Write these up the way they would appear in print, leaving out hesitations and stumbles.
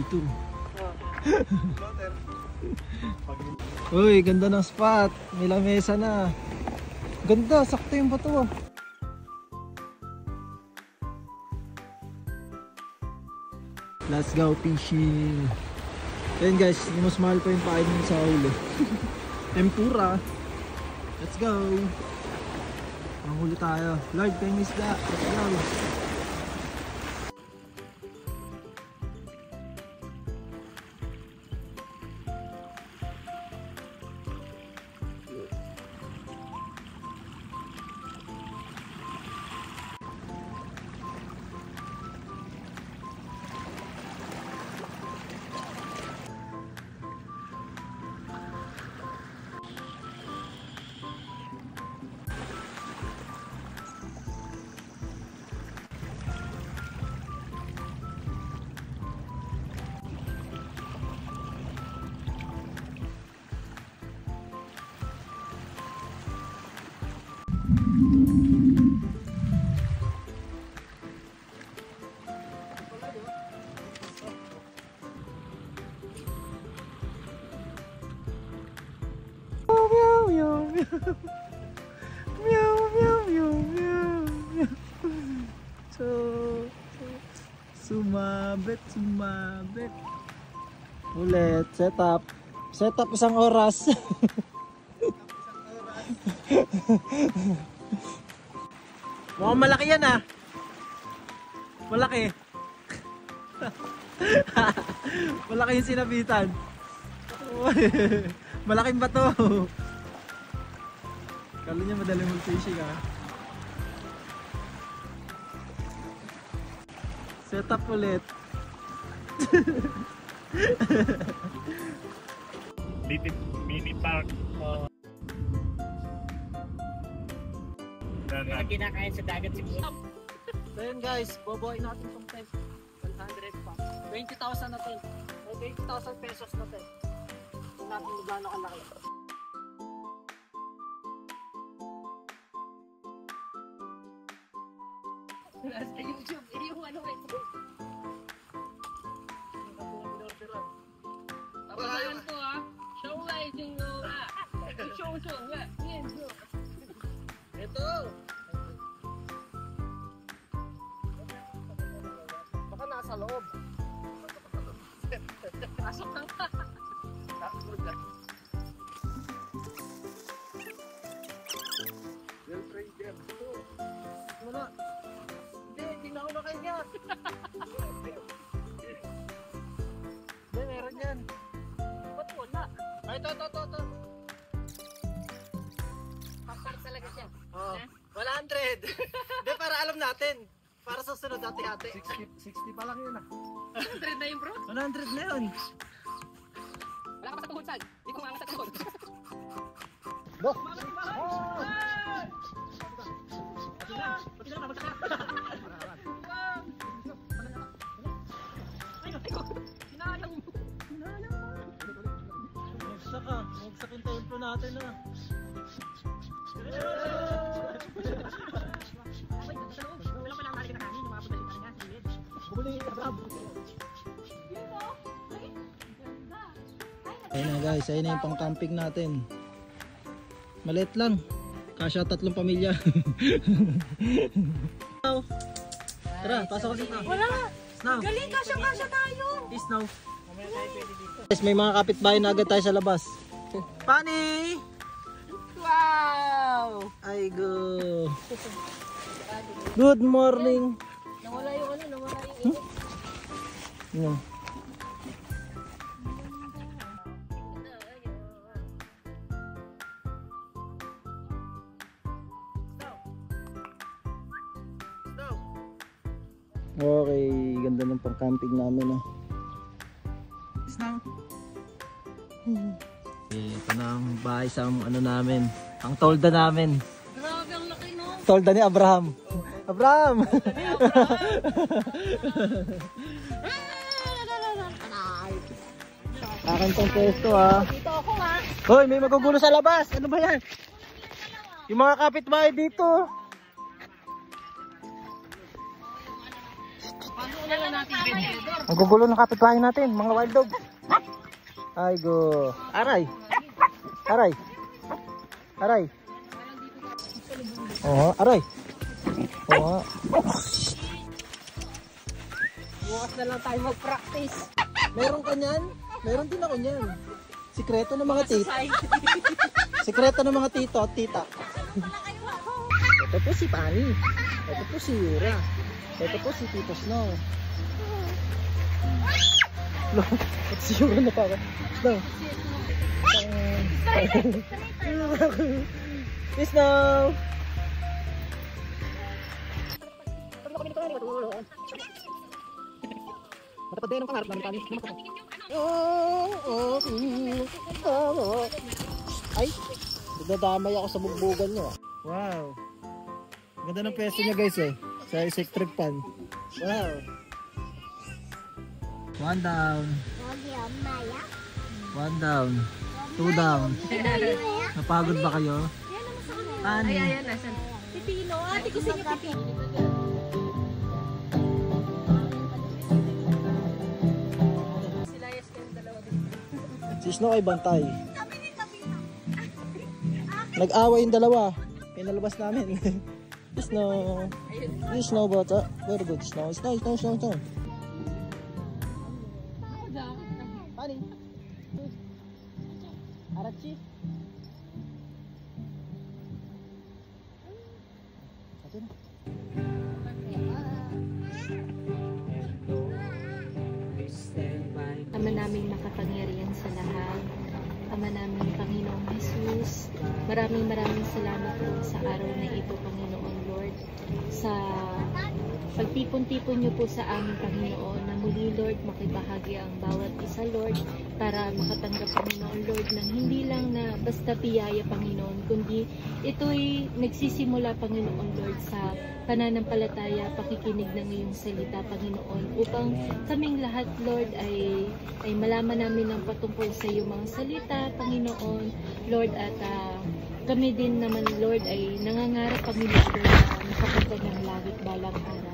dito. Uy, ganda ng spot. May lamesa na. Ganda, sakto yung bato. Let's go fishing. Ayun guys, mas mahal pa yung pain sa huli. Tempura. Let's go. Manghuli tayo. Lord, kayo isda. Let's go. Sumabit. Ulit, setup isang oras. Mukhang malaki yan ah. Malaki. Malaki yung sinabitan. Malaking bato. Kala niya madaling mag-fishing ah. Setup ulit. Mini park. Kinakain sa dagat siguro. So yun guys, boboy natin itong tent. 100 pa. 20,000 na tent. 20,000 pesos na tent. Kung natin magano kalaki. Sa YouTube, yung ano ito. Tapahan ko ha. Show nga yung nga. Show nga. Yan, show. Ito. Baka nasa loob. Pasok na nga. Girlfriend yan. Wala. Hindi na ako nakahiga. Hindi, meron yan. Ba't wala? Ay, ito. Papar talaga siya. Oh, 100. Hindi, para alam natin. Para sa sunod hati-hati. 60 pa lang yun ah. 100 na yun bro. 100 na yun. Wala ka pa sa tuhod sal. Hindi ko maangas sa tuhod. Bo! Magsak yung templo natin ah. Ayun na guys, ayun na yung pang camping natin. Maliit lang. Kasya 3 pamilya. Tara, pasok ka dito. Wala! Snow. Galing, kasya-kasya tayo! Snow. Guys, may mga kapitbahay na agad tayo sa labas. Pani! Wow! Ay go! Good morning! Nawala yung ano, nawala yung Yan. Okay, ganda ng pang-camping namin ah. Snow. Ito na ang bahay sa ano namin, ang tolda namin. Grabe, ang laki no? Tolda ni Abraham. Abraham! Akin tong pesto ah. Dito ako ha. Hoy, may magugulo sa labas. Ano ba yan? Yung mga kapitbahay dito. Paano Ang gugulo ng kapitbahay natin, mga wild dog. Ay go. Aray. Aray. Aray. Oh, aray. Oh. Bukas na lang tayo mag-practice. Meron ka niyan? Meron din ako niyan. Sikreto ng mga tito. Sikreto ng mga tito at tita. Ito po si Pani. Ito po si Yura. Ito po si Tito Snow. At si Yura na pa. Snow. Snow. Matapad din ang pangarap namin, Pani. Ay, nadadamay ako sa bugbugan nyo. Wow. Ganda ng peso niya guys eh. Sa electric pan. Wow. One down. One down. Two down. Napagod ba kayo? Ani? Ayan, nasan? Pipino. Ate ko sa inyo pipino. Si Snow ay bantay. Nag-away yung dalawa. Pinalabas namin. Snow. Snow bata. Very good. Snow. Snow. Pani. Arachi. Atin. Ama naming makapangyarihan sa lahat, Ama naming Panginoong Jesus, maraming salamat po sa araw na ito, Panginoon Lord, sa pagtipon-tipon niyo po sa aming Panginoon, na muli Lord, makibahagi ang bawat isa Lord, para makatanggap Panginoon Lord ng hindi lang na basta biyaya Panginoon, kundi ito'y nagsisimula Panginoon Lord sa pananampalataya, pakikinig ng iyong salita Panginoon, upang kaming lahat Lord ay malaman namin ng patungkol sa iyong mga salita Panginoon Lord, at kami din naman Lord ay nangangarap Panginoon Lord na makapunta ng langit balang araw.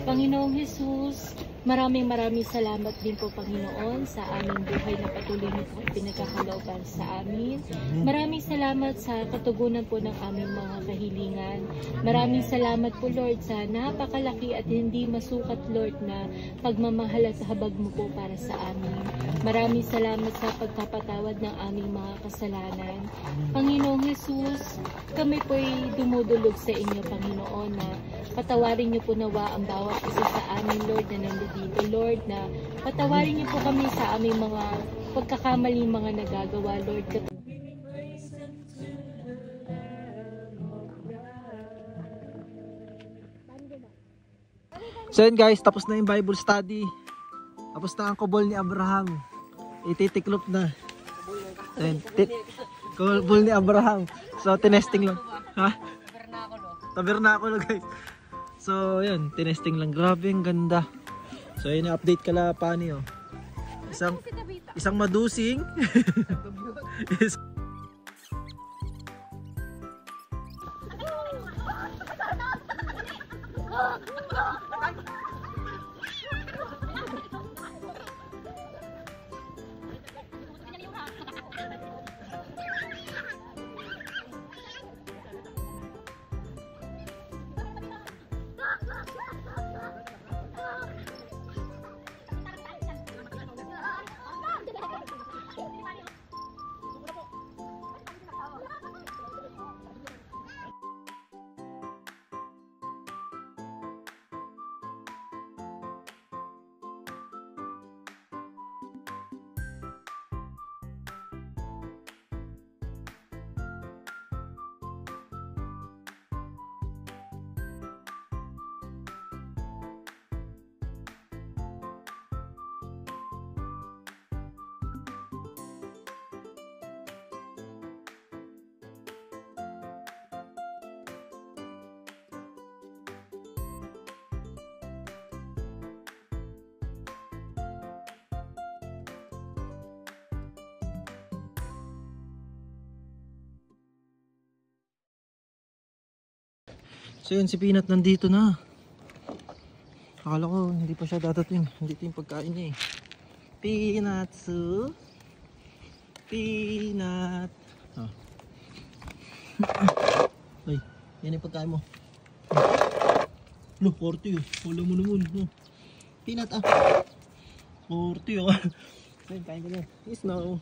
Panginoong Jesus, maraming salamat din po Panginoon sa aming buhay na patuloy niyo po pinagkakalooban sa amin. Maraming salamat sa katugunan po ng aming mga kahilingan. Maraming salamat po Lord sa napakalaki at hindi masukat Lord na pagmamahal at habag mo po para sa amin. Maraming salamat sa pagkapatawad ng aming mga kasalanan. Panginoong Jesus, kami po'y dumudulog sa inyo Panginoon, na patawarin niyo po nawa ang bawat isa sa amin Lord na nandito Lord, na patawarin niyo po kami sa aming mga pagkakamali mga nagagawa Lord. So yun guys, tapos na yung Bible study. Tapos na ang kubol ni Abraham. Ititiklop na. Ayun, kubol ni Abraham. So tinesting lang. Ha? Tabernakulo guys. So yun, tinesting lang. Grabe ang ganda. So yun, update kala Pani oh. Isang madusing. So yun, si Peanut nandito na. Akala ko hindi pa siya dadating. Hindi ito yung pagkain niya eh. Peanutsu. Peanut. Ah. Ay, yan yung pagkain mo. Lo, 40 oh. Wala mo naman. Oh. Peanut ah. 40 oh. Ayun, kain ko na. Snow.